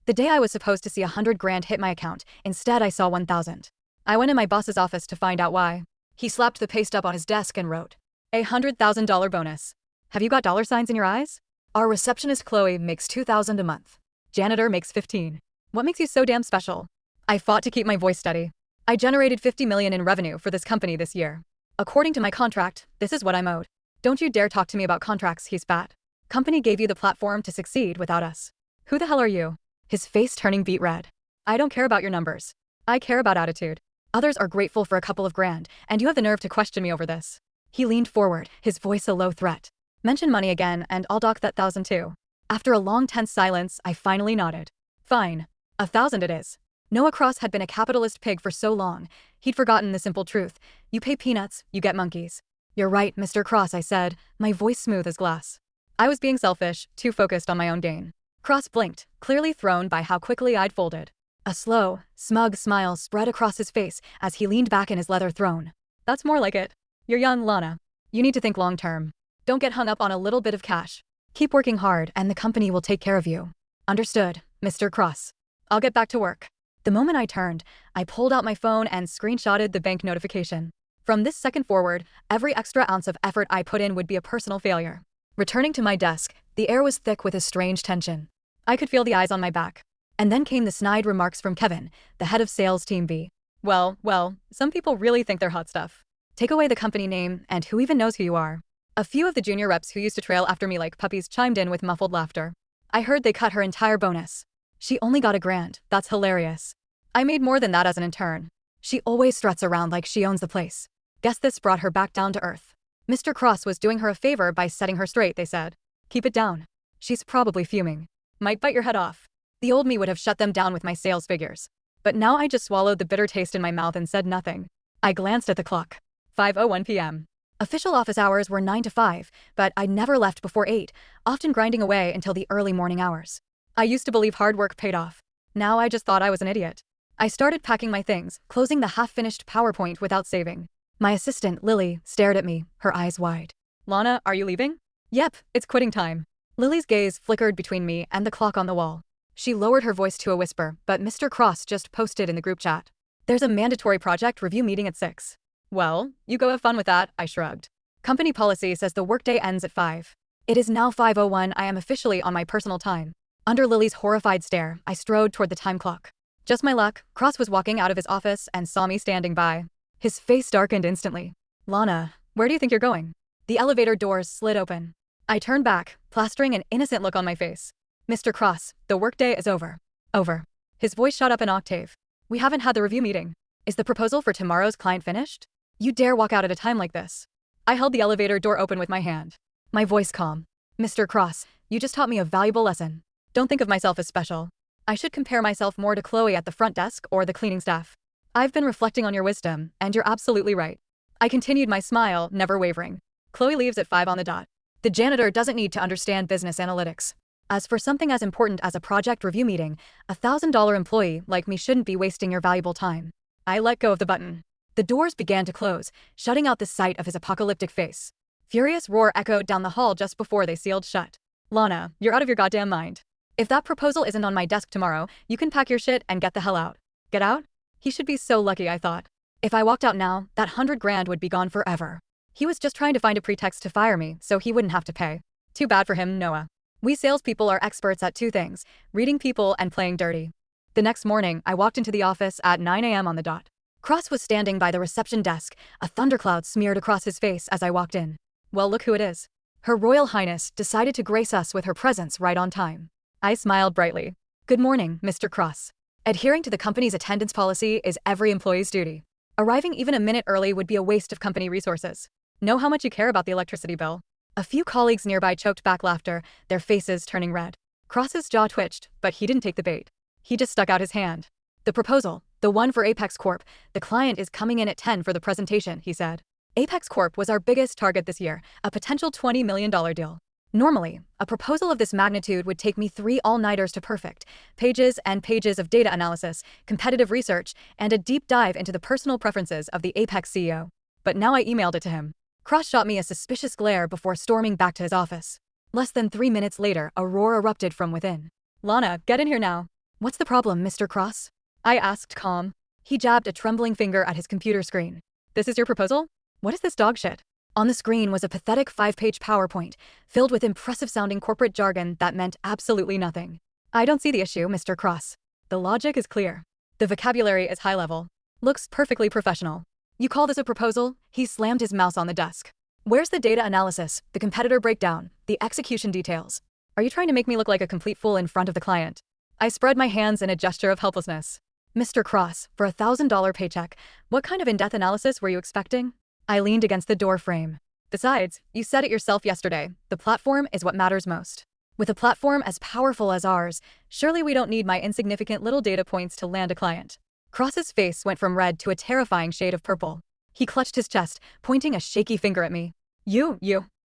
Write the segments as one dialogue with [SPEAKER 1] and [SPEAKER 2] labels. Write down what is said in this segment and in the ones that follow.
[SPEAKER 1] The day I was supposed to see 100 grand hit my account, instead I saw 1,000. I went in my boss's office to find out why. He slapped the pay stub on his desk and wrote, $100,000 bonus. Have you got dollar signs in your eyes? Our receptionist Chloe makes 2,000 a month. Janitor makes 15. What makes you so damn special? I fought to keep my voice steady. I generated 50 million in revenue for this company this year. According to my contract, this is what I'm owed. Don't you dare talk to me about contracts, he spat. Company gave you the platform to succeed without us. Who the hell are you? His face turning beet red. I don't care about your numbers. I care about attitude. Others are grateful for a couple of grand, and you have the nerve to question me over this. He leaned forward, his voice a low threat. Mention money again, and I'll dock that 1,000 too. After a long tense silence, I finally nodded. Fine. 1,000 it is. Noah Cross had been a capitalist pig for so long, he'd forgotten the simple truth. You pay peanuts, you get monkeys. You're right, Mr. Cross, I said, my voice smooth as glass. I was being selfish, too focused on my own gain. Cross blinked, clearly thrown by how quickly I'd folded. A slow, smug smile spread across his face as he leaned back in his leather throne. That's more like it. You're young, Lana. You need to think long term. Don't get hung up on a little bit of cash. Keep working hard and the company will take care of you. Understood, Mr. Cross. I'll get back to work. The moment I turned, I pulled out my phone and screenshotted the bank notification. From this second forward, every extra ounce of effort I put in would be a personal failure. Returning to my desk, the air was thick with a strange tension. I could feel the eyes on my back. And then came the snide remarks from Kevin, the head of sales team B. Well, some people really think they're hot stuff. Take away the company name, and who even knows who you are? A few of the junior reps who used to trail after me like puppies chimed in with muffled laughter. I heard they cut her entire bonus. She only got $1,000, that's hilarious. I made more than that as an intern. She always struts around like she owns the place. Guess this brought her back down to earth. Mr. Cross was doing her a favor by setting her straight, they said. Keep it down. She's probably fuming. Might bite your head off. The old me would have shut them down with my sales figures. But now I just swallowed the bitter taste in my mouth and said nothing. I glanced at the clock. 5:01 p.m. Official office hours were 9 to 5, but I'd never left before 8, often grinding away until the early morning hours. I used to believe hard work paid off. Now I just thought I was an idiot. I started packing my things, closing the half-finished PowerPoint without saving. My assistant, Lily, stared at me, her eyes wide. Lana, are you leaving? Yep, it's quitting time. Lily's gaze flickered between me and the clock on the wall. She lowered her voice to a whisper, but Mr. Cross just posted in the group chat. There's a mandatory project review meeting at 6. Well, you go have fun with that, I shrugged. Company policy says the workday ends at 5. It is now 5:01, I am officially on my personal time. Under Lily's horrified stare, I strode toward the time clock. Just my luck, Cross was walking out of his office and saw me standing by. His face darkened instantly. Lana, where do you think you're going? The elevator doors slid open. I turned back, plastering an innocent look on my face. Mr. Cross, the workday is over. Over. His voice shot up an octave. We haven't had the review meeting. Is the proposal for tomorrow's client finished? You dare walk out at a time like this? I held the elevator door open with my hand. My voice calm. Mr. Cross, you just taught me a valuable lesson. Don't think of myself as special. I should compare myself more to Chloe at the front desk or the cleaning staff. I've been reflecting on your wisdom, and you're absolutely right. I continued my smile, never wavering. Chloe leaves at 5 on the dot. The janitor doesn't need to understand business analytics. As for something as important as a project review meeting, a $1,000 employee like me shouldn't be wasting your valuable time. I let go of the button. The doors began to close, shutting out the sight of his apocalyptic face. Furious roar echoed down the hall just before they sealed shut. Lana, you're out of your goddamn mind. If that proposal isn't on my desk tomorrow, you can pack your shit and get the hell out. Get out? He should be so lucky, I thought. If I walked out now, that 100 grand would be gone forever. He was just trying to find a pretext to fire me so he wouldn't have to pay. Too bad for him, Noah. We salespeople are experts at two things, reading people and playing dirty. The next morning, I walked into the office at 9 a.m. on the dot. Cross was standing by the reception desk, a thundercloud smeared across his face as I walked in. Well, look who it is. Her Royal Highness decided to grace us with her presence right on time. I smiled brightly. Good morning, Mr. Cross. Adhering to the company's attendance policy is every employee's duty. Arriving even a minute early would be a waste of company resources. Know how much you care about the electricity bill. A few colleagues nearby choked back laughter, their faces turning red. Cross's jaw twitched, but he didn't take the bait. He just stuck out his hand. The proposal, the one for Apex Corp, the client is coming in at 10 for the presentation, he said. Apex Corp was our biggest target this year, a potential $20 million deal. Normally, a proposal of this magnitude would take me 3 all-nighters to perfect, pages and pages of data analysis, competitive research, and a deep dive into the personal preferences of the Apex CEO. But now I emailed it to him. Cross shot me a suspicious glare before storming back to his office. Less than 3 minutes later, a roar erupted from within. Lana, get in here now. What's the problem, Mr. Cross? I asked calm. He jabbed a trembling finger at his computer screen. This is your proposal? What is this dog shit? On the screen was a pathetic 5-page PowerPoint, filled with impressive-sounding corporate jargon that meant absolutely nothing. I don't see the issue, Mr. Cross. The logic is clear. The vocabulary is high-level. Looks perfectly professional. You call this a proposal? He slammed his mouse on the desk. Where's the data analysis, the competitor breakdown, the execution details? Are you trying to make me look like a complete fool in front of the client? I spread my hands in a gesture of helplessness. Mr. Cross, for a $1,000 paycheck, what kind of in-depth analysis were you expecting? I leaned against the door frame. Besides, you said it yourself yesterday, the platform is what matters most. With a platform as powerful as ours, surely we don't need my insignificant little data points to land a client. Cross's face went from red to a terrifying shade of purple. He clutched his chest, pointing a shaky finger at me. You.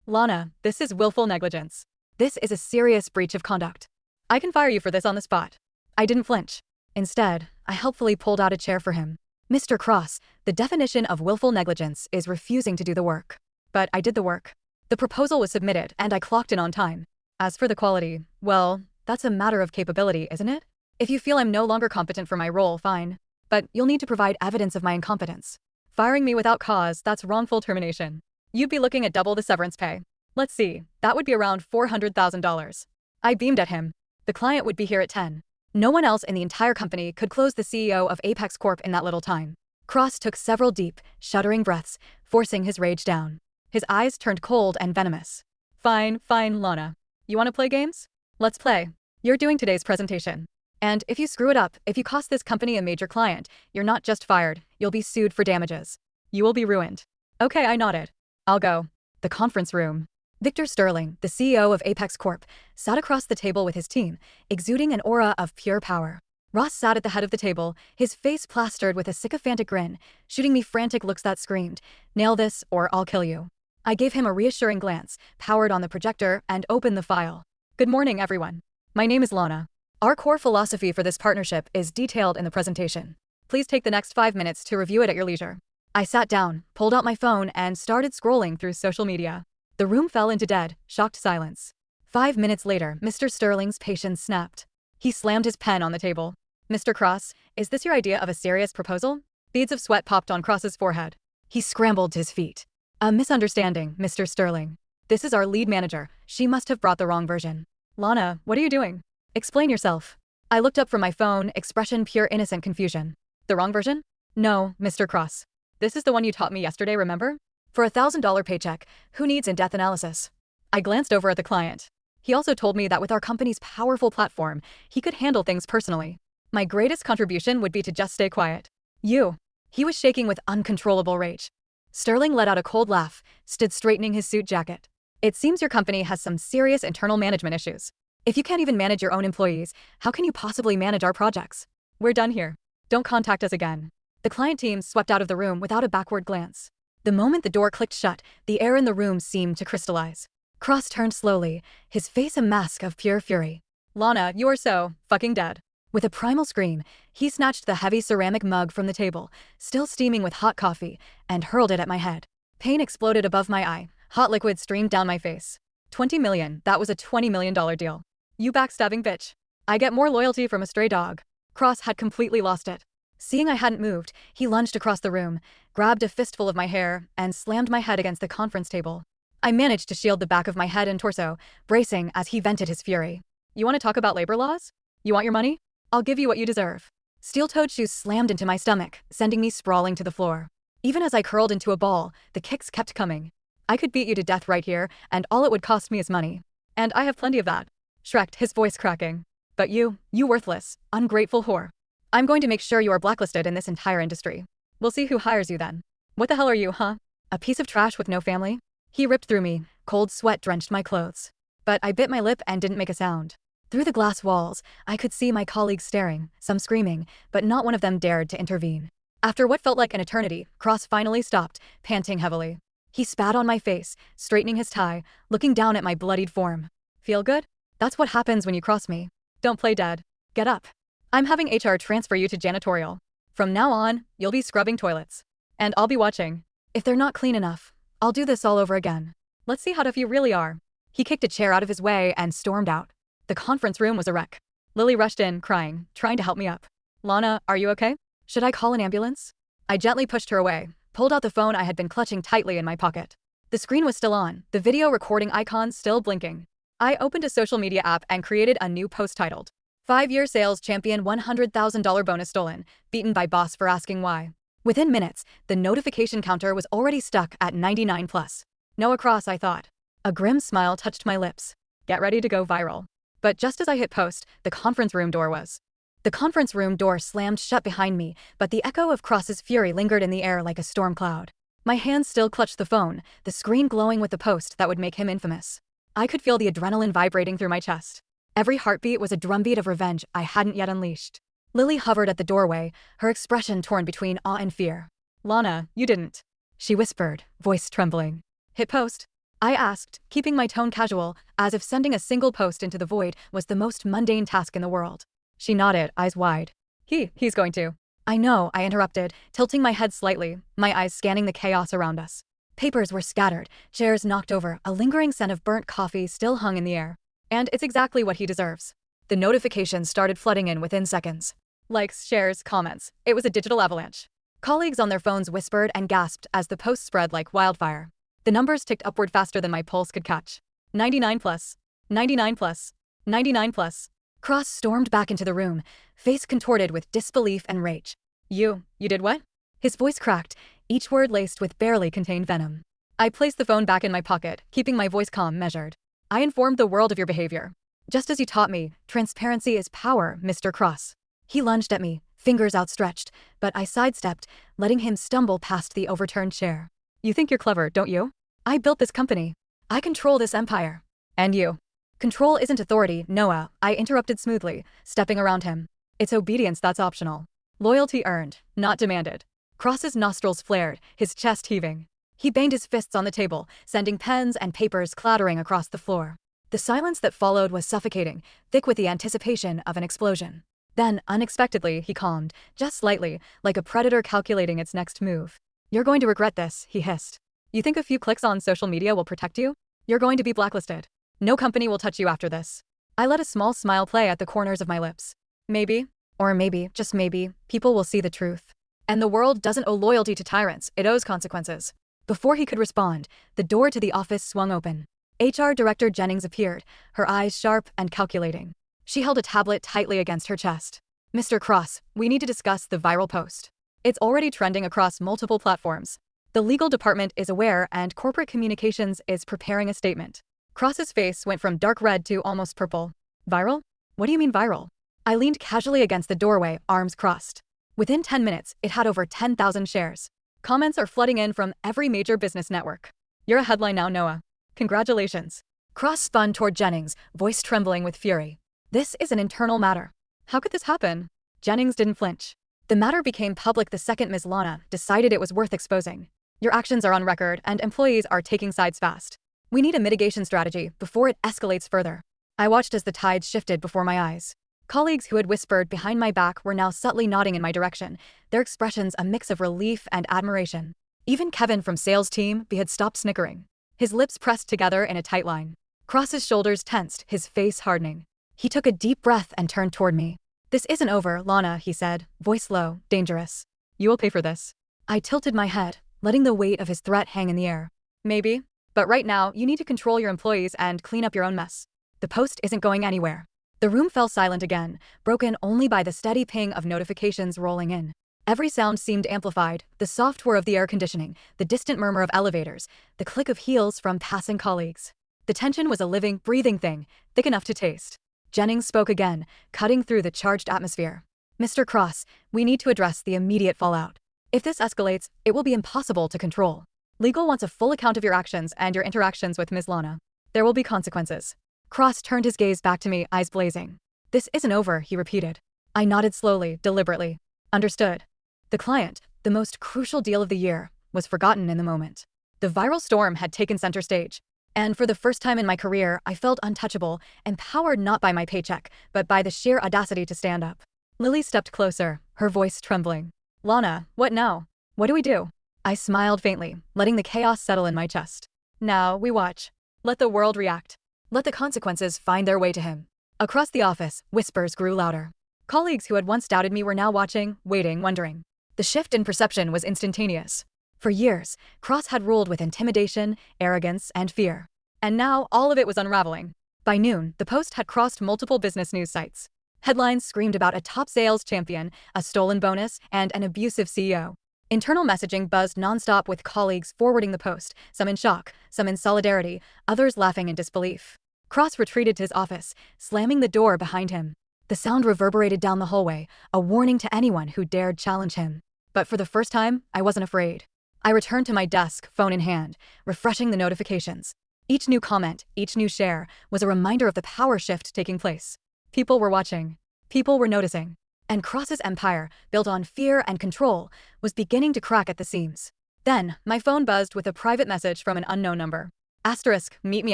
[SPEAKER 1] Lana, this is willful negligence. This is a serious breach of conduct. I can fire you for this on the spot. I didn't flinch. Instead, I helpfully pulled out a chair for him. Mr. Cross, the definition of willful negligence is refusing to do the work. But I did the work. The proposal was submitted, and I clocked in on time. As for the quality, well, that's a matter of capability, isn't it? If you feel I'm no longer competent for my role, fine. But you'll need to provide evidence of my incompetence. Firing me without cause, that's wrongful termination. You'd be looking at double the severance pay. Let's see, that would be around $400,000. I beamed at him. The client would be here at 10. No one else in the entire company could close the CEO of Apex Corp in that little time. Cross took several deep, shuddering breaths, forcing his rage down. His eyes turned cold and venomous. Fine, Lana. You want to play games? Let's play. You're doing today's presentation. And if you screw it up, if you cost this company a major client, you're not just fired, you'll be sued for damages. You will be ruined. Okay, I nodded. I'll go. The conference room. Victor Sterling, the CEO of Apex Corp, sat across the table with his team, exuding an aura of pure power. Ross sat at the head of the table, his face plastered with a sycophantic grin, shooting me frantic looks that screamed, "Nail this, or I'll kill you." I gave him a reassuring glance, powered on the projector, and opened the file. Good morning, everyone. My name is Lana. Our core philosophy for this partnership is detailed in the presentation. Please take the next 5 minutes to review it at your leisure. I sat down, pulled out my phone, and started scrolling through social media. The room fell into dead, shocked silence. 5 minutes later, Mr. Sterling's patience snapped. He slammed his pen on the table. Mr. Cross, is this your idea of a serious proposal? Beads of sweat popped on Cross's forehead. He scrambled to his feet. A misunderstanding, Mr. Sterling. This is our lead manager. She must have brought the wrong version. Lana, what are you doing? Explain yourself. I looked up from my phone, expression pure innocent confusion. The wrong version? No, Mr. Cross. This is the one you taught me yesterday, remember? For a $1,000 paycheck, who needs in-depth analysis? I glanced over at the client. He also told me that with our company's powerful platform, he could handle things personally. My greatest contribution would be to just stay quiet. You. He was shaking with uncontrollable rage. Sterling let out a cold laugh, stood straightening his suit jacket. It seems your company has some serious internal management issues. If you can't even manage your own employees, how can you possibly manage our projects? We're done here. Don't contact us again. The client team swept out of the room without a backward glance. The moment the door clicked shut, the air in the room seemed to crystallize. Cross turned slowly, his face a mask of pure fury. Lana, you're so fucking dead. With a primal scream, he snatched the heavy ceramic mug from the table, still steaming with hot coffee, and hurled it at my head. Pain exploded above my eye. Hot liquid streamed down my face. $20 million, that was a $20 million deal. You backstabbing bitch. I get more loyalty from a stray dog. Cross had completely lost it. Seeing I hadn't moved, he lunged across the room, grabbed a fistful of my hair, and slammed my head against the conference table. I managed to shield the back of my head and torso, bracing as he vented his fury. You want to talk about labor laws? You want your money? I'll give you what you deserve. Steel-toed shoes slammed into my stomach, sending me sprawling to the floor. Even as I curled into a ball, the kicks kept coming. I could beat you to death right here, and all it would cost me is money. And I have plenty of that. Shreked, his voice cracking. But you worthless, ungrateful whore. I'm going to make sure you are blacklisted in this entire industry. We'll see who hires you then. What the hell are you, huh? A piece of trash with no family? He ripped through me. Cold sweat drenched my clothes. But I bit my lip and didn't make a sound. Through the glass walls, I could see my colleagues staring, some screaming, but not one of them dared to intervene. After what felt like an eternity, Cross finally stopped, panting heavily. He spat on my face, straightening his tie, looking down at my bloodied form. Feel good? That's what happens when you cross me. Don't play dead. Get up. I'm having HR transfer you to janitorial. From now on, you'll be scrubbing toilets. And I'll be watching. If they're not clean enough, I'll do this all over again. Let's see how tough you really are. He kicked a chair out of his way and stormed out. The conference room was a wreck. Lily rushed in, crying, trying to help me up. Lana, are you okay? Should I call an ambulance? I gently pushed her away, pulled out the phone I had been clutching tightly in my pocket. The screen was still on, the video recording icon still blinking. I opened a social media app and created a new post titled, 5-year sales champion $100,000 bonus stolen, beaten by boss for asking why. Within minutes, the notification counter was already stuck at 99 plus. Noah Cross, I thought. A grim smile touched my lips. Get ready to go viral. But just as I hit post, the conference room door slammed shut behind me, but the echo of Cross's fury lingered in the air like a storm cloud. My hands still clutched the phone, the screen glowing with the post that would make him infamous. I could feel the adrenaline vibrating through my chest. Every heartbeat was a drumbeat of revenge I hadn't yet unleashed. Lily hovered at the doorway, her expression torn between awe and fear. Lana, you didn't. She whispered, voice trembling. Hit post? I asked, keeping my tone casual, as if sending a single post into the void was the most mundane task in the world. She nodded, eyes wide. He's going to. I know, I interrupted, tilting my head slightly, my eyes scanning the chaos around us. Papers were scattered, chairs knocked over, a lingering scent of burnt coffee still hung in the air. And it's exactly what he deserves. The notifications started flooding in within seconds. Likes, shares, comments. It was a digital avalanche. Colleagues on their phones whispered and gasped as the post spread like wildfire. The numbers ticked upward faster than my pulse could catch. 99 plus. 99 plus. 99 plus. Cross stormed back into the room, face contorted with disbelief and rage. You did what? His voice cracked, each word laced with barely contained venom. I placed the phone back in my pocket, keeping my voice calm, measured. I informed the world of your behavior. Just as you taught me, transparency is power, Mr. Cross. He lunged at me, fingers outstretched, but I sidestepped, letting him stumble past the overturned chair. You think you're clever, don't you? I built this company. I control this empire. And you. Control isn't authority, Noah, I interrupted smoothly, stepping around him. It's obedience that's optional. Loyalty earned, not demanded. Cross's nostrils flared, his chest heaving. He banged his fists on the table, sending pens and papers clattering across the floor. The silence that followed was suffocating, thick with the anticipation of an explosion. Then, unexpectedly, he calmed, just slightly, like a predator calculating its next move. You're going to regret this, he hissed. You think a few clicks on social media will protect you? You're going to be blacklisted. No company will touch you after this. I let a small smile play at the corners of my lips. Maybe, or maybe, just maybe, people will see the truth. And the world doesn't owe loyalty to tyrants, it owes consequences. Before he could respond, the door to the office swung open. HR Director Jennings appeared, her eyes sharp and calculating. She held a tablet tightly against her chest. Mr. Cross, we need to discuss the viral post. It's already trending across multiple platforms. The legal department is aware and corporate communications is preparing a statement. Cross's face went from dark red to almost purple. Viral? What do you mean viral? I leaned casually against the doorway, arms crossed. Within 10 minutes, it had over 10,000 shares. Comments are flooding in from every major business network. You're a headline now, Noah. Congratulations. Cross spun toward Jennings, voice trembling with fury. This is an internal matter. How could this happen? Jennings didn't flinch. The matter became public the second Ms. Lana decided it was worth exposing. Your actions are on record and employees are taking sides fast. We need a mitigation strategy before it escalates further. I watched as the tide shifted before my eyes. Colleagues who had whispered behind my back were now subtly nodding in my direction, their expressions a mix of relief and admiration. Even Kevin from sales team B had stopped snickering. His lips pressed together in a tight line. Cross's shoulders tensed, his face hardening. He took a deep breath and turned toward me. This isn't over, Lana, he said, voice low, dangerous. You will pay for this. I tilted my head, letting the weight of his threat hang in the air. Maybe. But right now, you need to control your employees and clean up your own mess. The post isn't going anywhere. The room fell silent again, broken only by the steady ping of notifications rolling in. Every sound seemed amplified, the soft whir of the air conditioning, the distant murmur of elevators, the click of heels from passing colleagues. The tension was a living, breathing thing, thick enough to taste. Jennings spoke again, cutting through the charged atmosphere. Mr. Cross, we need to address the immediate fallout. If this escalates, it will be impossible to control. Legal wants a full account of your actions and your interactions with Ms. Lana. There will be consequences. Cross turned his gaze back to me, eyes blazing. This isn't over, he repeated. I nodded slowly, deliberately. Understood. The client, the most crucial deal of the year, was forgotten in the moment. The viral storm had taken center stage. And for the first time in my career, I felt untouchable, empowered not by my paycheck, but by the sheer audacity to stand up. Lily stepped closer, her voice trembling. Lana, what now? What do we do? I smiled faintly, letting the chaos settle in my chest. Now, we watch. Let the world react. Let the consequences find their way to him. Across the office, whispers grew louder. Colleagues who had once doubted me were now watching, waiting, wondering. The shift in perception was instantaneous. For years, Cross had ruled with intimidation, arrogance, and fear. And now, all of it was unraveling. By noon, the Post had crossed multiple business news sites. Headlines screamed about a top sales champion, a stolen bonus, and an abusive CEO. Internal messaging buzzed nonstop with colleagues forwarding the post, some in shock, some in solidarity, others laughing in disbelief. Cross retreated to his office, slamming the door behind him. The sound reverberated down the hallway, a warning to anyone who dared challenge him. But for the first time, I wasn't afraid. I returned to my desk, phone in hand, refreshing the notifications. Each new comment, each new share, was a reminder of the power shift taking place. People were watching. People were noticing. And Cross's empire, built on fear and control, was beginning to crack at the seams. Then, my phone buzzed with a private message from an unknown number. Asterisk, meet me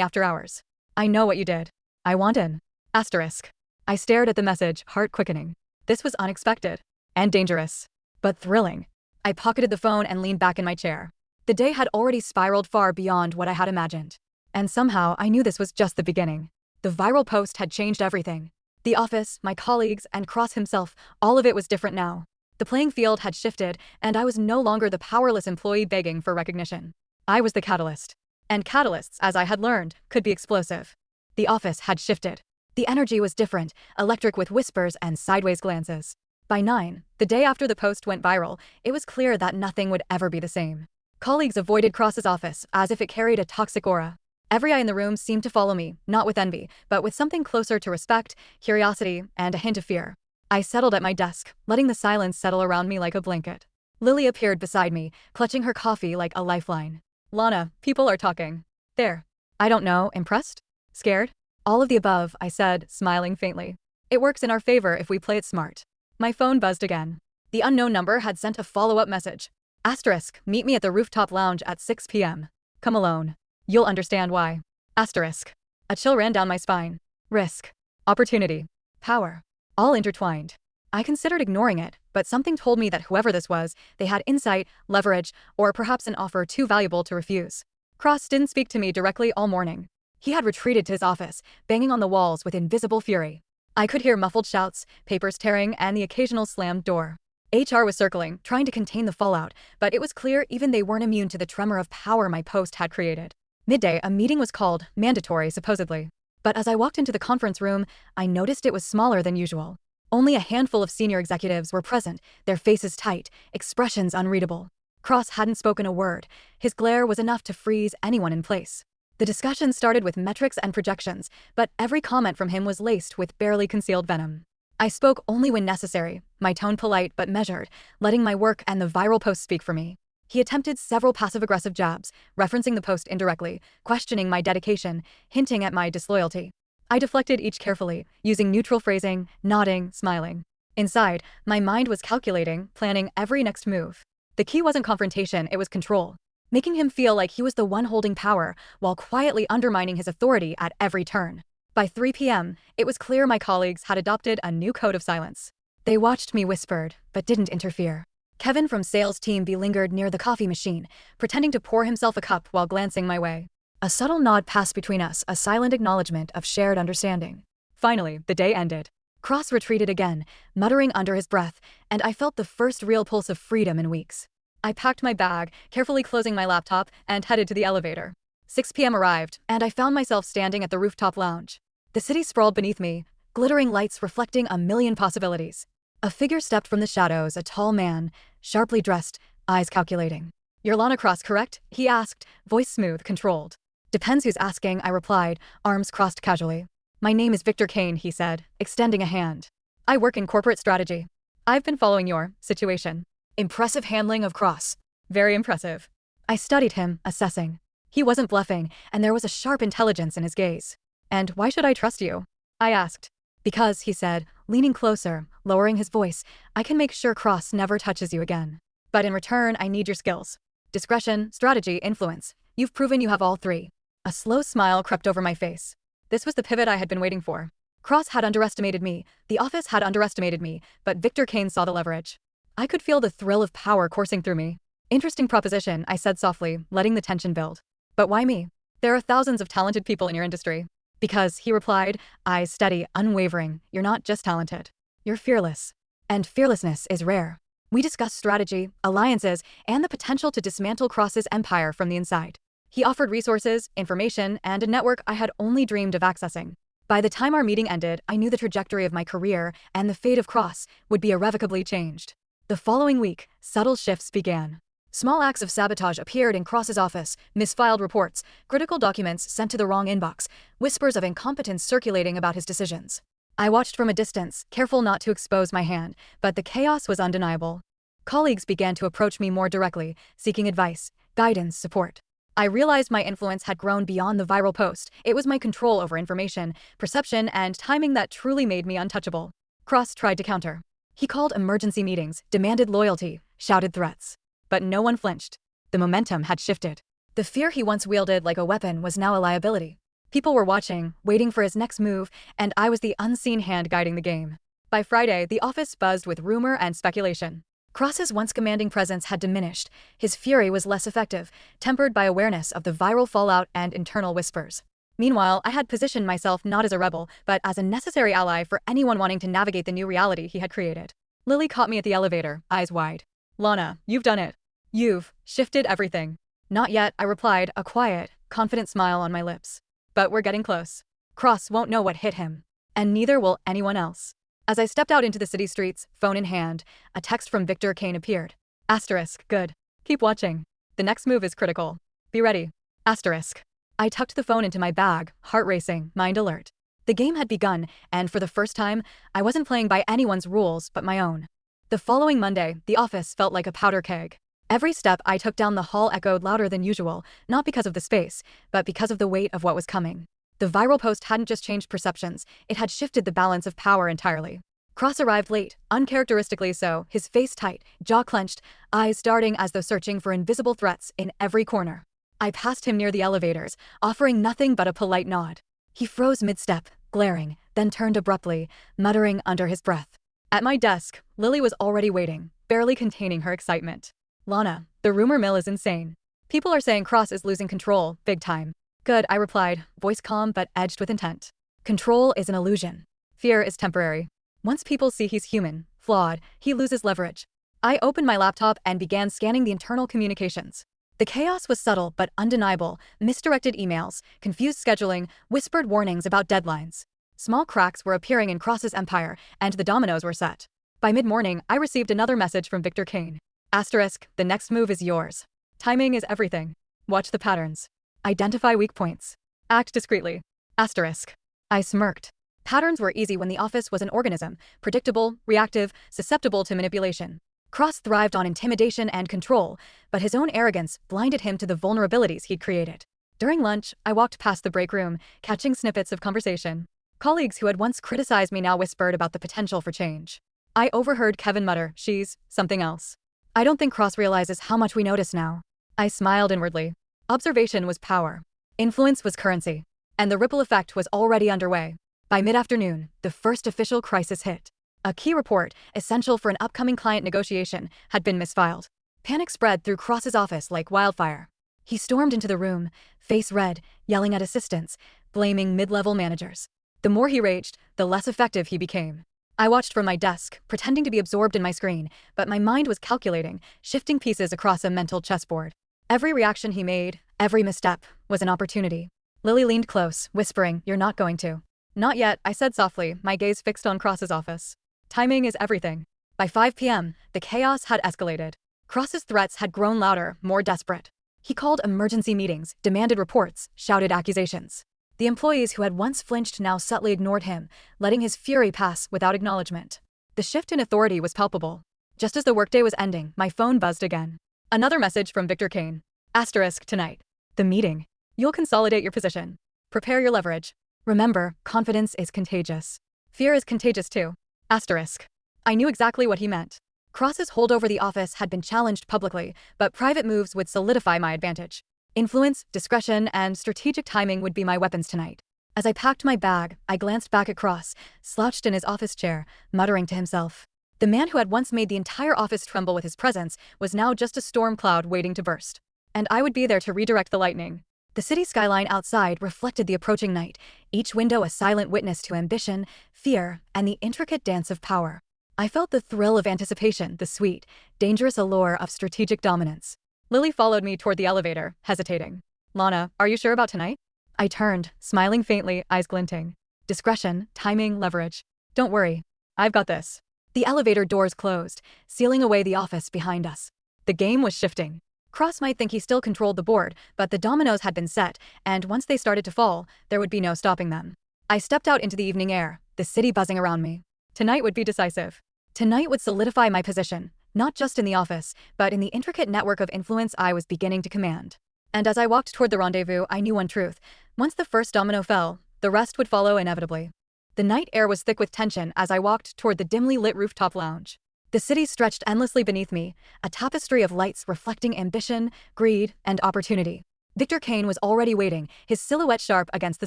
[SPEAKER 1] after hours. I know what you did. I want in. Asterisk. I stared at the message, heart quickening. This was unexpected. And dangerous. But thrilling. I pocketed the phone and leaned back in my chair. The day had already spiraled far beyond what I had imagined. And somehow, I knew this was just the beginning. The viral post had changed everything. The office, my colleagues, and Cross himself, all of it was different now. The playing field had shifted, and I was no longer the powerless employee begging for recognition. I was the catalyst. And catalysts, as I had learned, could be explosive. The office had shifted. The energy was different, electric with whispers and sideways glances. By 9, the day after the post went viral, it was clear that nothing would ever be the same. Colleagues avoided Cross's office as if it carried a toxic aura. Every eye in the room seemed to follow me, not with envy, but with something closer to respect, curiosity, and a hint of fear. I settled at my desk, letting the silence settle around me like a blanket. Lily appeared beside me, clutching her coffee like a lifeline. Lana, people are talking. There. I don't know, impressed? Scared? All of the above, I said, smiling faintly. It works in our favor if we play it smart. My phone buzzed again. The unknown number had sent a follow-up message. Asterisk, meet me at the rooftop lounge at 6 p.m. Come alone. You'll understand why. Asterisk. A chill ran down my spine. Risk. Opportunity. Power. All intertwined. I considered ignoring it, but something told me that whoever this was, they had insight, leverage, or perhaps an offer too valuable to refuse. Cross didn't speak to me directly all morning. He had retreated to his office, banging on the walls with invisible fury. I could hear muffled shouts, papers tearing, and the occasional slammed door. HR was circling, trying to contain the fallout, but it was clear even they weren't immune to the tremor of power my post had created. Midday, a meeting was called, mandatory supposedly. But as I walked into the conference room, I noticed it was smaller than usual. Only a handful of senior executives were present, their faces tight, expressions unreadable. Cross hadn't spoken a word. His glare was enough to freeze anyone in place. The discussion started with metrics and projections, but every comment from him was laced with barely concealed venom. I spoke only when necessary, my tone polite but measured, letting my work and the viral post speak for me. He attempted several passive-aggressive jabs, referencing the post indirectly, questioning my dedication, hinting at my disloyalty. I deflected each carefully, using neutral phrasing, nodding, smiling. Inside, my mind was calculating, planning every next move. The key wasn't confrontation, it was control. Making him feel like he was the one holding power, while quietly undermining his authority at every turn. By 3 p.m., it was clear my colleagues had adopted a new code of silence. They watched me whispered, but didn't interfere. Kevin from sales team B lingered near the coffee machine, pretending to pour himself a cup while glancing my way. A subtle nod passed between us, a silent acknowledgement of shared understanding. Finally, the day ended. Cross retreated again, muttering under his breath, and I felt the first real pulse of freedom in weeks. I packed my bag, carefully closing my laptop, and headed to the elevator. 6 p.m. arrived, and I found myself standing at the rooftop lounge. The city sprawled beneath me, glittering lights reflecting a million possibilities. A figure stepped from the shadows, a tall man, sharply dressed, eyes calculating. "You're Lana Cross, correct?" he asked, voice smooth, controlled. "Depends who's asking," I replied, arms crossed casually. "My name is Victor Kane," he said, extending a hand. "I work in corporate strategy. I've been following your situation." Impressive handling of Cross. Very impressive. I studied him, assessing. He wasn't bluffing, and there was a sharp intelligence in his gaze. "And why should I trust you?" I asked. "Because," he said, leaning closer, lowering his voice, "I can make sure Cross never touches you again. But in return, I need your skills. Discretion, strategy, influence. You've proven you have all three." A slow smile crept over my face. This was the pivot I had been waiting for. Cross had underestimated me, the office had underestimated me, but Victor Kane saw the leverage. I could feel the thrill of power coursing through me. "Interesting proposition," I said softly, letting the tension build. "But why me? There are thousands of talented people in your industry." Because, he replied, eyes steady, unwavering, you're not just talented. You're fearless. And fearlessness is rare. We discussed strategy, alliances, and the potential to dismantle Cross's empire from the inside. He offered resources, information, and a network I had only dreamed of accessing. By the time our meeting ended, I knew the trajectory of my career and the fate of Cross would be irrevocably changed. The following week, subtle shifts began. Small acts of sabotage appeared in Cross's office, misfiled reports, critical documents sent to the wrong inbox, whispers of incompetence circulating about his decisions. I watched from a distance, careful not to expose my hand, but the chaos was undeniable. Colleagues began to approach me more directly, seeking advice, guidance, support. I realized my influence had grown beyond the viral post. It was my control over information, perception, and timing that truly made me untouchable. Cross tried to counter. He called emergency meetings, demanded loyalty, shouted threats. But no one flinched. The momentum had shifted. The fear he once wielded like a weapon was now a liability. People were watching, waiting for his next move, and I was the unseen hand guiding the game. By Friday, the office buzzed with rumor and speculation. Cross's once commanding presence had diminished. His fury was less effective, tempered by awareness of the viral fallout and internal whispers. Meanwhile, I had positioned myself not as a rebel, but as a necessary ally for anyone wanting to navigate the new reality he had created. Lily caught me at the elevator, eyes wide. "Lana, you've done it. You've shifted everything." "Not yet," I replied, a quiet, confident smile on my lips. "But we're getting close. Cross won't know what hit him. And neither will anyone else." As I stepped out into the city streets, phone in hand, a text from Victor Kane appeared. Asterisk, good. Keep watching. The next move is critical. Be ready. Asterisk. I tucked the phone into my bag, heart racing, mind alert. The game had begun, and for the first time, I wasn't playing by anyone's rules but my own. The following Monday, the office felt like a powder keg. Every step I took down the hall echoed louder than usual, not because of the space, but because of the weight of what was coming. The viral post hadn't just changed perceptions, it had shifted the balance of power entirely. Cross arrived late, uncharacteristically so, his face tight, jaw clenched, eyes darting as though searching for invisible threats in every corner. I passed him near the elevators, offering nothing but a polite nod. He froze mid-step, glaring, then turned abruptly, muttering under his breath. At my desk, Lily was already waiting, barely containing her excitement. "Lana, the rumor mill is insane. People are saying Cross is losing control, big time." "Good," I replied, voice calm but edged with intent. "Control is an illusion. Fear is temporary. Once people see he's human, flawed, he loses leverage." I opened my laptop and began scanning the internal communications. The chaos was subtle but undeniable, misdirected emails, confused scheduling, whispered warnings about deadlines. Small cracks were appearing in Cross's empire, and the dominoes were set. By mid-morning, I received another message from Victor Kane. Asterisk, the next move is yours. Timing is everything. Watch the patterns. Identify weak points. Act discreetly. Asterisk. I smirked. Patterns were easy when the office was an organism, predictable, reactive, susceptible to manipulation. Cross thrived on intimidation and control, but his own arrogance blinded him to the vulnerabilities he'd created. During lunch, I walked past the break room, catching snippets of conversation. Colleagues who had once criticized me now whispered about the potential for change. I overheard Kevin mutter, "She's something else." "I don't think Cross realizes how much we notice now." I smiled inwardly. Observation was power. Influence was currency. And the ripple effect was already underway. By mid-afternoon, the first official crisis hit. A key report, essential for an upcoming client negotiation, had been misfiled. Panic spread through Cross's office like wildfire. He stormed into the room, face red, yelling at assistants, blaming mid-level managers. The more he raged, the less effective he became. I watched from my desk, pretending to be absorbed in my screen, but my mind was calculating, shifting pieces across a mental chessboard. Every reaction he made, every misstep, was an opportunity. Lily leaned close, whispering, "You're not going to." "Not yet," I said softly, my gaze fixed on Cross's office. Timing is everything. By 5 p.m., the chaos had escalated. Cross's threats had grown louder, more desperate. He called emergency meetings, demanded reports, shouted accusations. The employees who had once flinched now subtly ignored him, letting his fury pass without acknowledgement. The shift in authority was palpable. Just as the workday was ending, my phone buzzed again. Another message from Victor Kane. Asterisk, tonight. The meeting. You'll consolidate your position. Prepare your leverage. Remember, confidence is contagious. Fear is contagious too. Asterisk. I knew exactly what he meant. Cross's hold over the office had been challenged publicly, but private moves would solidify my advantage. Influence, discretion, and strategic timing would be my weapons tonight. As I packed my bag, I glanced back at Cross, slouched in his office chair, muttering to himself. The man who had once made the entire office tremble with his presence was now just a storm cloud waiting to burst. And I would be there to redirect the lightning. The city skyline outside reflected the approaching night, each window a silent witness to ambition, fear, and the intricate dance of power. I felt the thrill of anticipation, the sweet, dangerous allure of strategic dominance. Lily followed me toward the elevator, hesitating. Lana, are you sure about tonight? I turned, smiling faintly, eyes glinting. Discretion, timing, leverage. Don't worry. I've got this. The elevator doors closed, sealing away the office behind us. The game was shifting. Cross might think he still controlled the board, but the dominoes had been set, and once they started to fall, there would be no stopping them. I stepped out into the evening air, the city buzzing around me. Tonight would be decisive. Tonight would solidify my position, not just in the office, but in the intricate network of influence I was beginning to command. And as I walked toward the rendezvous, I knew one truth. Once the first domino fell, the rest would follow inevitably. The night air was thick with tension as I walked toward the dimly lit rooftop lounge. The city stretched endlessly beneath me, a tapestry of lights reflecting ambition, greed, and opportunity. Victor Kane was already waiting, his silhouette sharp against the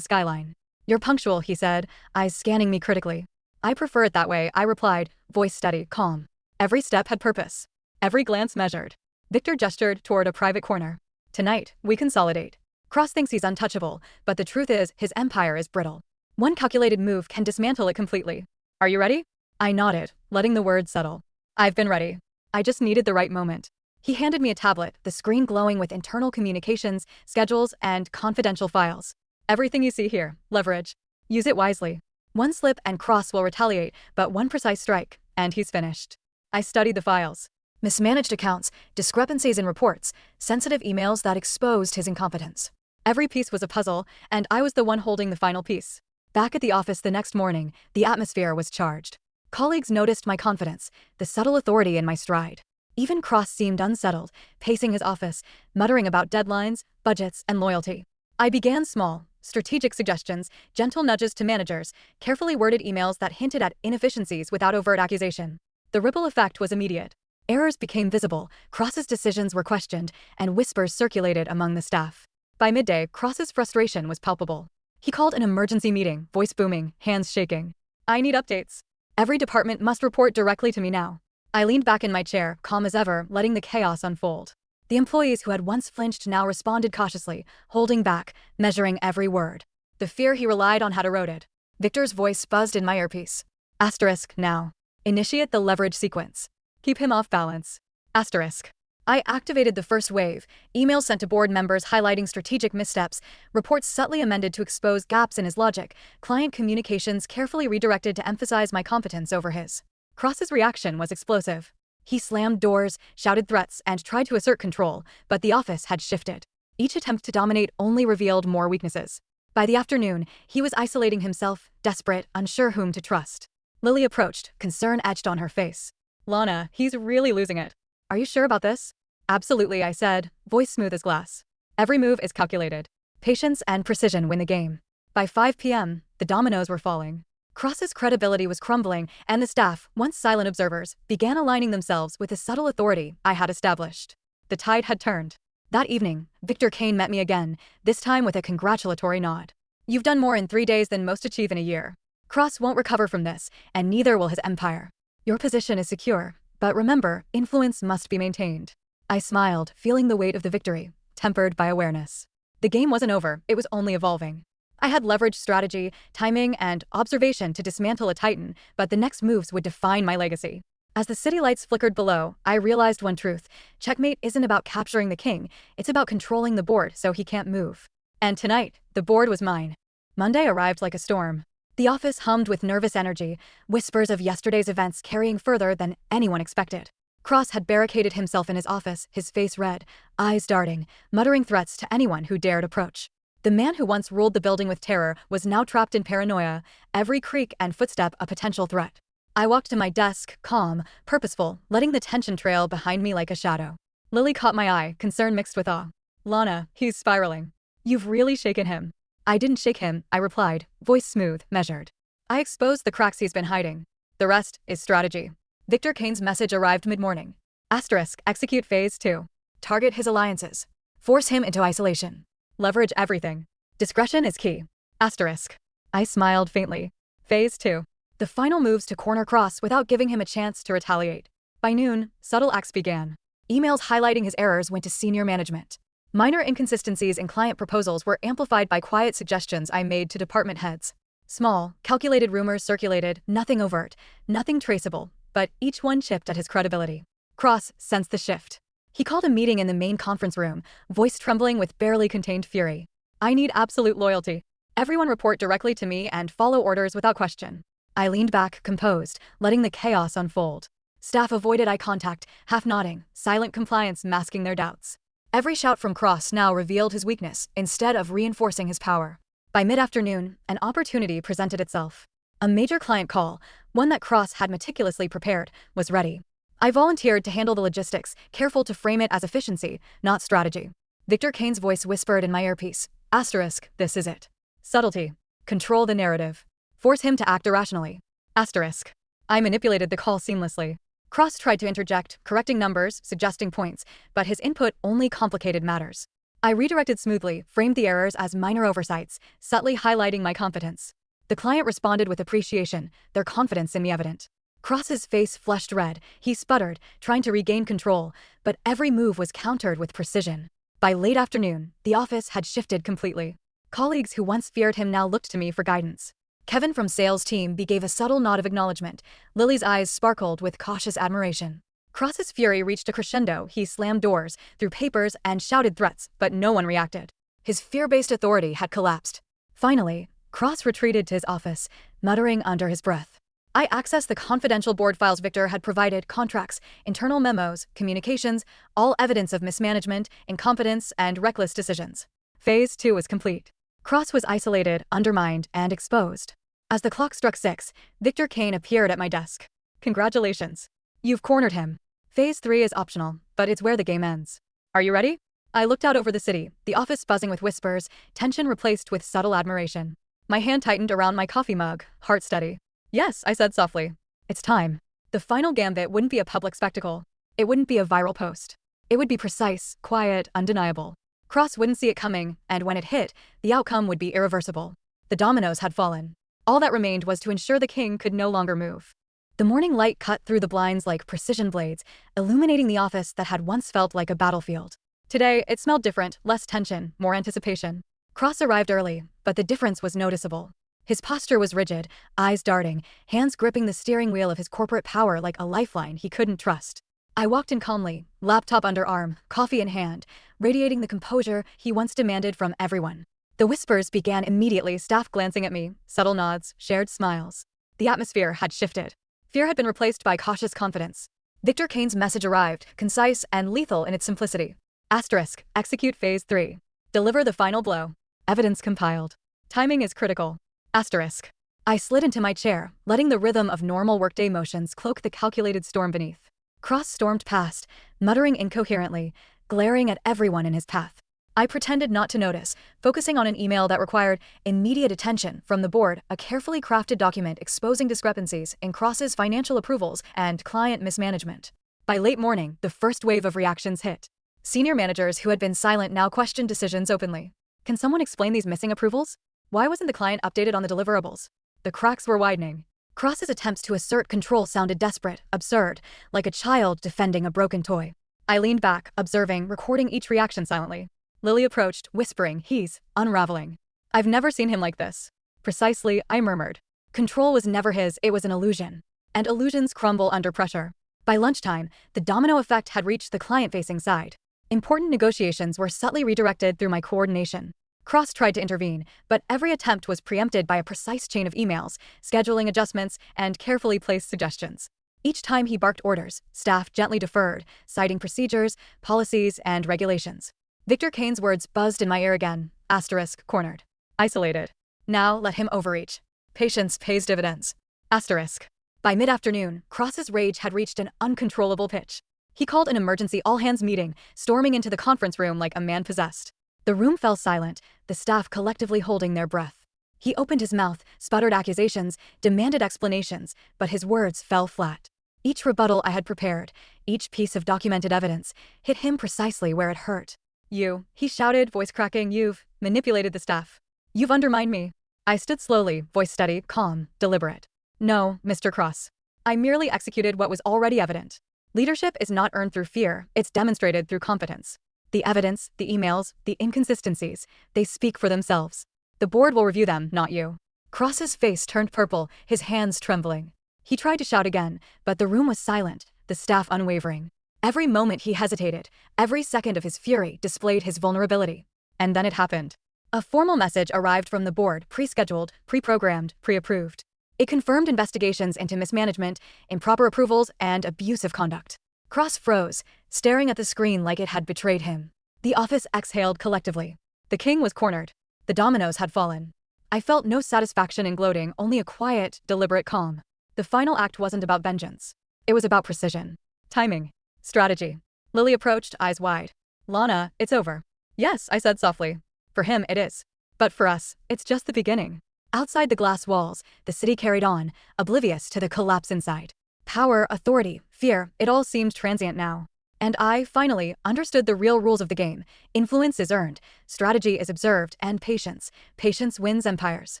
[SPEAKER 1] skyline. You're punctual, he said, eyes scanning me critically. I prefer it that way, I replied, voice steady, calm. Every step had purpose. Every glance measured. Victor gestured toward a private corner. Tonight, we consolidate. Cross thinks he's untouchable, but the truth is, his empire is brittle. One calculated move can dismantle it completely. Are you ready? I nodded, letting the words settle. I've been ready. I just needed the right moment. He handed me a tablet, the screen glowing with internal communications, schedules, and confidential files. Everything you see here, leverage. Use it wisely. One slip and Cross will retaliate, but one precise strike, and he's finished. I studied the files. Mismanaged accounts, discrepancies in reports, sensitive emails that exposed his incompetence. Every piece was a puzzle, and I was the one holding the final piece. Back at the office the next morning, the atmosphere was charged. Colleagues noticed my confidence, the subtle authority in my stride. Even Cross seemed unsettled, pacing his office, muttering about deadlines, budgets, and loyalty. I began small, strategic suggestions, gentle nudges to managers, carefully worded emails that hinted at inefficiencies without overt accusation. The ripple effect was immediate. Errors became visible, Cross's decisions were questioned, and whispers circulated among the staff. By midday, Cross's frustration was palpable. He called an emergency meeting, voice booming, hands shaking. I need updates. Every department must report directly to me now. I leaned back in my chair, calm as ever, letting the chaos unfold. The employees who had once flinched now responded cautiously, holding back, measuring every word. The fear he relied on had eroded. Victor's voice buzzed in my earpiece. Asterisk, now. Initiate the leverage sequence. Keep him off balance. Asterisk. I activated the first wave, emails sent to board members highlighting strategic missteps, reports subtly amended to expose gaps in his logic, client communications carefully redirected to emphasize my competence over his. Cross's reaction was explosive. He slammed doors, shouted threats, and tried to assert control, but the office had shifted. Each attempt to dominate only revealed more weaknesses. By the afternoon, he was isolating himself, desperate, unsure whom to trust. Lily approached, concern etched on her face. Lana, he's really losing it. Are you sure about this? Absolutely, I said, voice smooth as glass. Every move is calculated. Patience and precision win the game. By 5 p.m., the dominoes were falling. Cross's credibility was crumbling, and the staff, once silent observers, began aligning themselves with the subtle authority I had established. The tide had turned. That evening, Victor Kane met me again, this time with a congratulatory nod. You've done more in 3 days than most achieve in a year. Cross won't recover from this, and neither will his empire. Your position is secure, but remember, influence must be maintained. I smiled, feeling the weight of the victory, tempered by awareness. The game wasn't over, it was only evolving. I had leveraged strategy, timing, and observation to dismantle a titan, but the next moves would define my legacy. As the city lights flickered below, I realized one truth. Checkmate isn't about capturing the king, it's about controlling the board so he can't move. And tonight, the board was mine. Monday arrived like a storm. The office hummed with nervous energy, whispers of yesterday's events carrying further than anyone expected. Cross had barricaded himself in his office, his face red, eyes darting, muttering threats to anyone who dared approach. The man who once ruled the building with terror was now trapped in paranoia, every creak and footstep a potential threat. I walked to my desk, calm, purposeful, letting the tension trail behind me like a shadow. Lily caught my eye, concern mixed with awe. Lana, he's spiraling. You've really shaken him. I didn't shake him, I replied, voice smooth, measured. I exposed the cracks he's been hiding. The rest is strategy. Victor Kane's message arrived mid-morning. Asterisk, execute phase 2. Target his alliances. Force him into isolation. Leverage everything. Discretion is key. Asterisk. I smiled faintly. Phase 2. The final moves to corner Cross without giving him a chance to retaliate. By noon, subtle acts began. Emails highlighting his errors went to senior management. Minor inconsistencies in client proposals were amplified by quiet suggestions I made to department heads. Small, calculated rumors circulated, nothing overt, nothing traceable, but each one chipped at his credibility. Cross sensed the shift. He called a meeting in the main conference room, voice trembling with barely contained fury. I need absolute loyalty. Everyone report directly to me and follow orders without question. I leaned back, composed, letting the chaos unfold. Staff avoided eye contact, half nodding, silent compliance masking their doubts. Every shout from Cross now revealed his weakness, instead of reinforcing his power. By mid-afternoon, an opportunity presented itself. A major client call, one that Cross had meticulously prepared, was ready. I volunteered to handle the logistics, careful to frame it as efficiency, not strategy. Victor Kane's voice whispered in my earpiece. Asterisk, this is it. Subtlety. Control the narrative. Force him to act irrationally. Asterisk. I manipulated the call seamlessly. Cross tried to interject, correcting numbers, suggesting points, but his input only complicated matters. I redirected smoothly, framed the errors as minor oversights, subtly highlighting my competence. The client responded with appreciation, their confidence in me evident. Cross's face flushed red. He sputtered, trying to regain control, but every move was countered with precision. By late afternoon, the office had shifted completely. Colleagues who once feared him now looked to me for guidance. Kevin from sales team B gave a subtle nod of acknowledgement. Lily's eyes sparkled with cautious admiration. Cross's fury reached a crescendo. He slammed doors, threw papers, and shouted threats, but no one reacted. His fear-based authority had collapsed. Finally, Cross retreated to his office, muttering under his breath. I accessed the confidential board files Victor had provided, contracts, internal memos, communications, all evidence of mismanagement, incompetence, and reckless decisions. Phase 2 was complete. Cross was isolated, undermined, and exposed. As the clock struck 6, Victor Kane appeared at my desk. Congratulations. You've cornered him. Phase 3 is optional, but it's where the game ends. Are you ready? I looked out over the city, the office buzzing with whispers, tension replaced with subtle admiration. My hand tightened around my coffee mug, heart steady. Yes, I said softly. It's time. The final gambit wouldn't be a public spectacle. It wouldn't be a viral post. It would be precise, quiet, undeniable. Cross wouldn't see it coming, and when it hit, the outcome would be irreversible. The dominoes had fallen. All that remained was to ensure the king could no longer move. The morning light cut through the blinds like precision blades, illuminating the office that had once felt like a battlefield. Today, it smelled different, less tension, more anticipation. Cross arrived early, but the difference was noticeable. His posture was rigid, eyes darting, hands gripping the steering wheel of his corporate power like a lifeline he couldn't trust. I walked in calmly, laptop under arm, coffee in hand, radiating the composure he once demanded from everyone. The whispers began immediately, staff glancing at me, subtle nods, shared smiles. The atmosphere had shifted. Fear had been replaced by cautious confidence. Victor Kane's message arrived, concise and lethal in its simplicity. Asterisk, execute phase 3. Deliver the final blow. Evidence compiled. Timing is critical. Asterisk. I slid into my chair, letting the rhythm of normal workday motions cloak the calculated storm beneath. Cross stormed past, muttering incoherently, glaring at everyone in his path. I pretended not to notice, focusing on an email that required immediate attention from the board, a carefully crafted document exposing discrepancies in Cross's financial approvals and client mismanagement. By late morning, the first wave of reactions hit. Senior managers who had been silent now questioned decisions openly. Can someone explain these missing approvals? Why wasn't the client updated on the deliverables? The cracks were widening. Cross's attempts to assert control sounded desperate, absurd, like a child defending a broken toy. I leaned back, observing, recording each reaction silently. Lily approached, whispering, "He's unraveling. I've never seen him like this." Precisely, I murmured. Control was never his, it was an illusion. And illusions crumble under pressure. By lunchtime, the domino effect had reached the client-facing side. Important negotiations were subtly redirected through my coordination. Cross tried to intervene, but every attempt was preempted by a precise chain of emails, scheduling adjustments, and carefully placed suggestions. Each time he barked orders, staff gently deferred, citing procedures, policies, and regulations. Victor Kane's words buzzed in my ear again. Asterisk, cornered. Isolated. Now let him overreach. Patience pays dividends. Asterisk. By mid-afternoon, Cross's rage had reached an uncontrollable pitch. He called an emergency all-hands meeting, storming into the conference room like a man possessed. The room fell silent, the staff collectively holding their breath. He opened his mouth, sputtered accusations, demanded explanations, but his words fell flat. Each rebuttal I had prepared, each piece of documented evidence, hit him precisely where it hurt. He shouted, voice cracking, you've manipulated the staff. You've undermined me. I stood slowly, voice steady, calm, deliberate. No, Mr. Cross. I merely executed what was already evident. Leadership is not earned through fear, it's demonstrated through competence. The evidence, the emails, the inconsistencies, they speak for themselves. The board will review them, not you. Cross's face turned purple, his hands trembling. He tried to shout again, but the room was silent, the staff unwavering. Every moment he hesitated, every second of his fury displayed his vulnerability. And then it happened. A formal message arrived from the board, pre-scheduled, pre-programmed, pre-approved. It confirmed investigations into mismanagement, improper approvals, and abusive conduct. Cross froze, staring at the screen like it had betrayed him. The office exhaled collectively. The king was cornered. The dominoes had fallen. I felt no satisfaction in gloating, only a quiet, deliberate calm. The final act wasn't about vengeance. It was about precision. Timing. Strategy. Lily approached, eyes wide. Lana, it's over. Yes, I said softly. For him, it is. But for us, it's just the beginning. Outside the glass walls, the city carried on, oblivious to the collapse inside. Power, authority, fear, it all seemed transient now. And I, finally, understood the real rules of the game. Influence is earned, strategy is observed, and patience. Patience wins empires.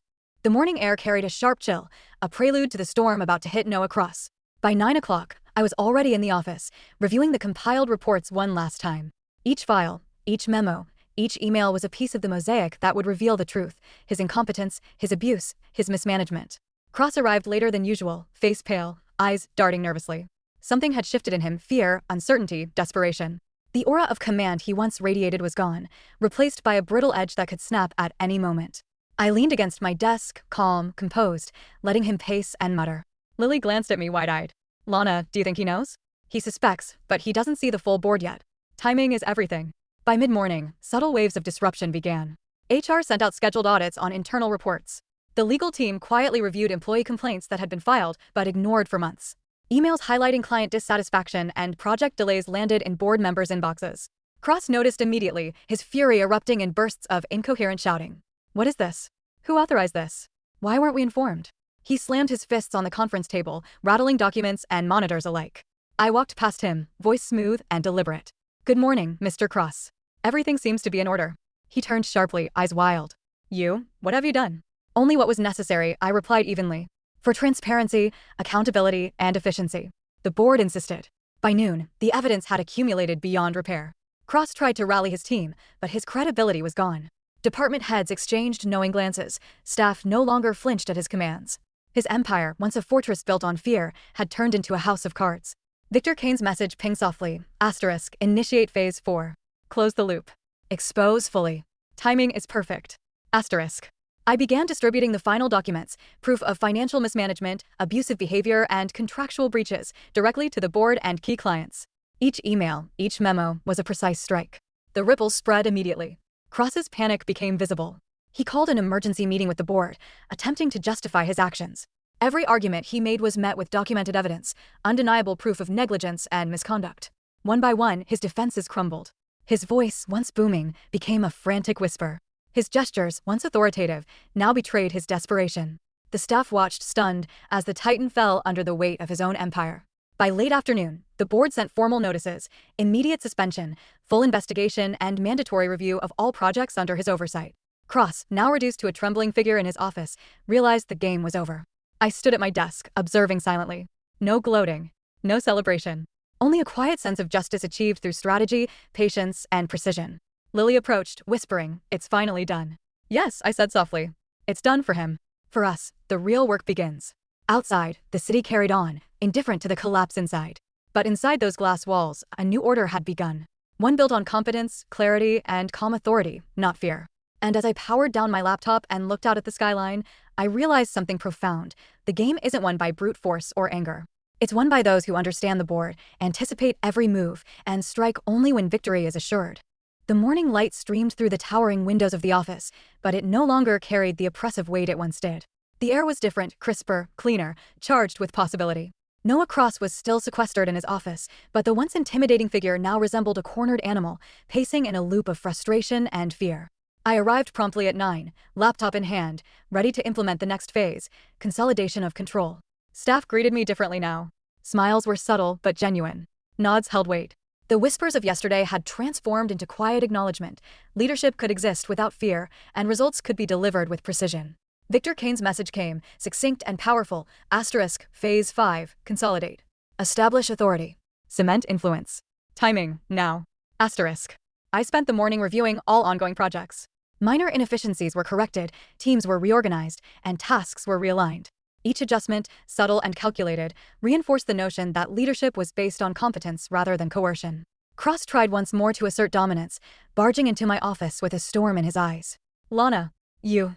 [SPEAKER 1] The morning air carried a sharp chill, a prelude to the storm about to hit Noah Cross. By 9 o'clock, I was already in the office, reviewing the compiled reports one last time. Each file, each memo, each email was a piece of the mosaic that would reveal the truth, his incompetence, his abuse, his mismanagement. Cross arrived later than usual, face pale, eyes darting nervously. Something had shifted in him, fear, uncertainty, desperation. The aura of command he once radiated was gone, replaced by a brittle edge that could snap at any moment. I leaned against my desk, calm, composed, letting him pace and mutter. Lily glanced at me wide-eyed. Lana, do you think he knows? He suspects, but he doesn't see the full board yet. Timing is everything. By mid-morning, subtle waves of disruption began. HR sent out scheduled audits on internal reports. The legal team quietly reviewed employee complaints that had been filed but ignored for months. Emails highlighting client dissatisfaction and project delays landed in board members' inboxes. Cross noticed immediately, his fury erupting in bursts of incoherent shouting. What is this? Who authorized this? Why weren't we informed? He slammed his fists on the conference table, rattling documents and monitors alike. I walked past him, voice smooth and deliberate. Good morning, Mr. Cross. Everything seems to be in order. He turned sharply, eyes wild. You? What have you done? Only what was necessary, I replied evenly. For transparency, accountability, and efficiency. The board insisted. By noon, the evidence had accumulated beyond repair. Cross tried to rally his team, but his credibility was gone. Department heads exchanged knowing glances. Staff no longer flinched at his commands. His empire, once a fortress built on fear, had turned into a house of cards. Victor Kane's message pinged softly. Asterisk, initiate phase 4. Close the loop. Expose fully. Timing is perfect. Asterisk. I began distributing the final documents, proof of financial mismanagement, abusive behavior, and contractual breaches, directly to the board and key clients. Each email, each memo, was a precise strike. The ripples spread immediately. Cross's panic became visible. He called an emergency meeting with the board, attempting to justify his actions. Every argument he made was met with documented evidence, undeniable proof of negligence and misconduct. One by one, his defenses crumbled. His voice, once booming, became a frantic whisper. His gestures, once authoritative, now betrayed his desperation. The staff watched stunned as the titan fell under the weight of his own empire. By late afternoon, the board sent formal notices, immediate suspension, full investigation, and mandatory review of all projects under his oversight. Cross, now reduced to a trembling figure in his office, realized the game was over. I stood at my desk, observing silently. No gloating. No celebration. Only a quiet sense of justice achieved through strategy, patience, and precision. Lily approached, whispering, "It's finally done." "Yes," I said softly. "It's done for him. For us, the real work begins." Outside, the city carried on, indifferent to the collapse inside. But inside those glass walls, a new order had begun. One built on competence, clarity, and calm authority, not fear. And as I powered down my laptop and looked out at the skyline, I realized something profound. The game isn't won by brute force or anger. It's won by those who understand the board, anticipate every move, and strike only when victory is assured. The morning light streamed through the towering windows of the office, but it no longer carried the oppressive weight it once did. The air was different, crisper, cleaner, charged with possibility. Noah Cross was still sequestered in his office, but the once intimidating figure now resembled a cornered animal, pacing in a loop of frustration and fear. I arrived promptly at 9, laptop in hand, ready to implement the next phase, consolidation of control. Staff greeted me differently now. Smiles were subtle but genuine. Nods held weight. The whispers of yesterday had transformed into quiet acknowledgement. Leadership could exist without fear, and results could be delivered with precision. Victor Kane's message came, succinct and powerful. Asterisk, phase 5, consolidate. Establish authority. Cement influence. Timing, now. Asterisk. I spent the morning reviewing all ongoing projects. Minor inefficiencies were corrected, teams were reorganized, and tasks were realigned. Each adjustment, subtle and calculated, reinforced the notion that leadership was based on competence rather than coercion. Cross tried once more to assert dominance, barging into my office with a storm in his eyes. Lana,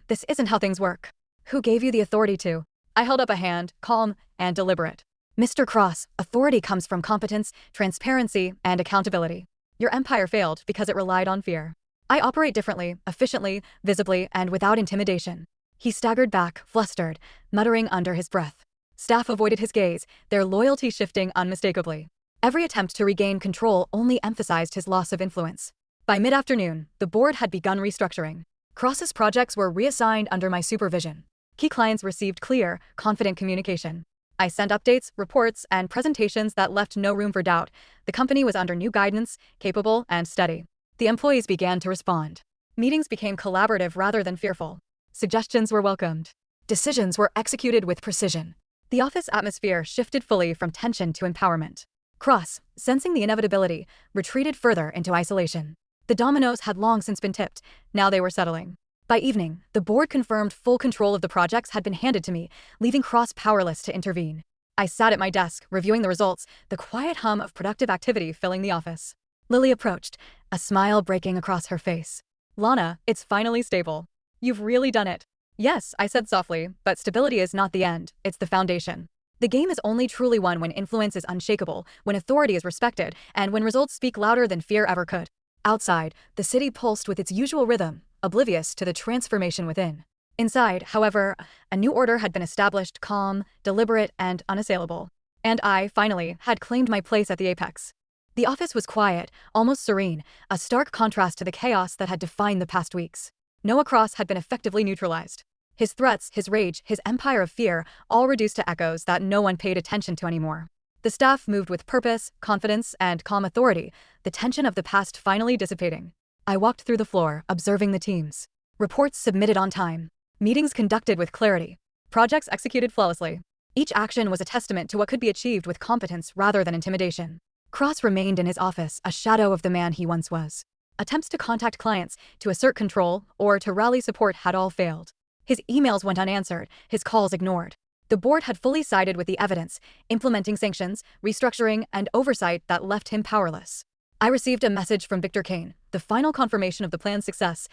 [SPEAKER 1] this isn't how things work. Who gave you the authority to? I held up a hand, calm and deliberate. Mr. Cross, authority comes from competence, transparency, and accountability. Your empire failed because it relied on fear. I operate differently, efficiently, visibly, and without intimidation. He staggered back, flustered, muttering under his breath. Staff avoided his gaze, their loyalty shifting unmistakably. Every attempt to regain control only emphasized his loss of influence. By mid-afternoon, the board had begun restructuring. Cross's projects were reassigned under my supervision. Key clients received clear, confident communication. I sent updates, reports, and presentations that left no room for doubt. The company was under new guidance, capable and steady. The employees began to respond. Meetings became collaborative rather than fearful. Suggestions were welcomed. Decisions were executed with precision. The office atmosphere shifted fully from tension to empowerment. Cross, sensing the inevitability, retreated further into isolation. The dominoes had long since been tipped. Now they were settling. By evening, the board confirmed full control of the projects had been handed to me, leaving Cross powerless to intervene. I sat at my desk, reviewing the results, the quiet hum of productive activity filling the office. Lily approached, a smile breaking across her face. Lana, it's finally stable. You've really done it. Yes, I said softly, but stability is not the end, it's the foundation. The game is only truly won when influence is unshakable, when authority is respected, and when results speak louder than fear ever could. Outside, the city pulsed with its usual rhythm, oblivious to the transformation within. Inside, however, a new order had been established, calm, deliberate, and unassailable. And I, finally, had claimed my place at the apex. The office was quiet, almost serene, a stark contrast to the chaos that had defined the past weeks. Noah Cross had been effectively neutralized. His threats, his rage, his empire of fear, all reduced to echoes that no one paid attention to anymore. The staff moved with purpose, confidence, and calm authority, the tension of the past finally dissipating. I walked through the floor, observing the teams. Reports submitted on time. Meetings conducted with clarity. Projects executed flawlessly. Each action was a testament to what could be achieved with competence rather than intimidation. Cross remained in his office, a shadow of the man he once was. Attempts to contact clients, to assert control, or to rally support had all failed. His emails went unanswered, his calls ignored. The board had fully sided with the evidence, implementing sanctions, restructuring, and oversight that left him powerless. I received a message from Victor Kane, the final confirmation of the plan's success,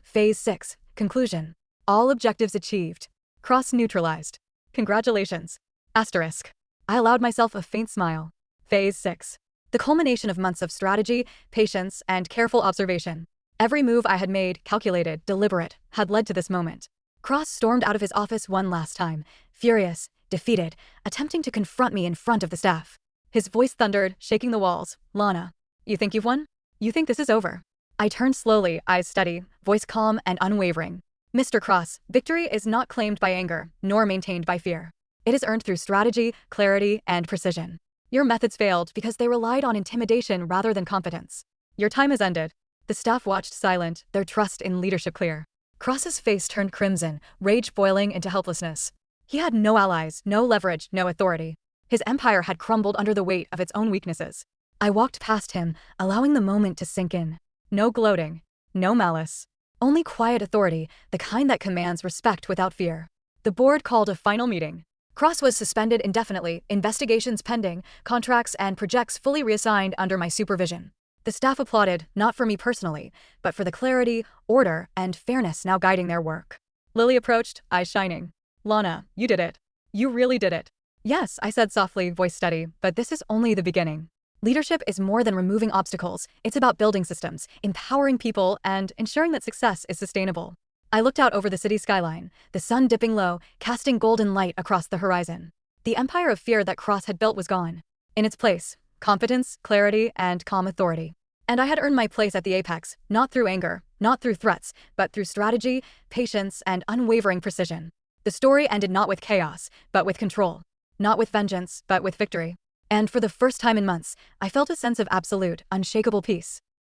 [SPEAKER 1] Phase 6, conclusion. All objectives achieved. Cross neutralized. Congratulations. I allowed myself a faint smile. Phase 6. The culmination of months of strategy, patience, and careful observation. Every move I had made, calculated, deliberate, had led to this moment. Cross stormed out of his office one last time, furious, defeated, attempting to confront me in front of the staff. His voice thundered, shaking the walls. Lana, you think you've won? You think this is over? I turned slowly, eyes steady, voice calm and unwavering. Mr. Cross, victory is not claimed by anger, nor maintained by fear. It is earned through strategy, clarity, and precision. Your methods failed because they relied on intimidation rather than competence. Your time has ended. The staff watched silent, their trust in leadership clear. Cross's face turned crimson, rage boiling into helplessness. He had no allies, no leverage, no authority. His empire had crumbled under the weight of its own weaknesses. I walked past him, allowing the moment to sink in. No gloating, no malice. Only quiet authority, the kind that commands respect without fear. The board called a final meeting. Cross was suspended indefinitely, investigations pending, contracts and projects fully reassigned under my supervision. The staff applauded, not for me personally, but for the clarity, order, and fairness now guiding their work. Lily approached, eyes shining. Lana, you did it. You really did it. Yes, I said softly, voice steady, but this is only the beginning. Leadership is more than removing obstacles. It's about building systems, empowering people, and ensuring that success is sustainable. I looked out over the city skyline, the sun dipping low, casting golden light across the horizon. The empire of fear that Cross had built was gone. In its place, competence, clarity, and calm authority. And I had earned my place at the apex, not through anger, not through threats, but through strategy, patience, and unwavering precision. The story ended not with chaos, but with control. Not with vengeance, but with victory. And for the first time in months, I felt a sense of absolute, unshakable peace.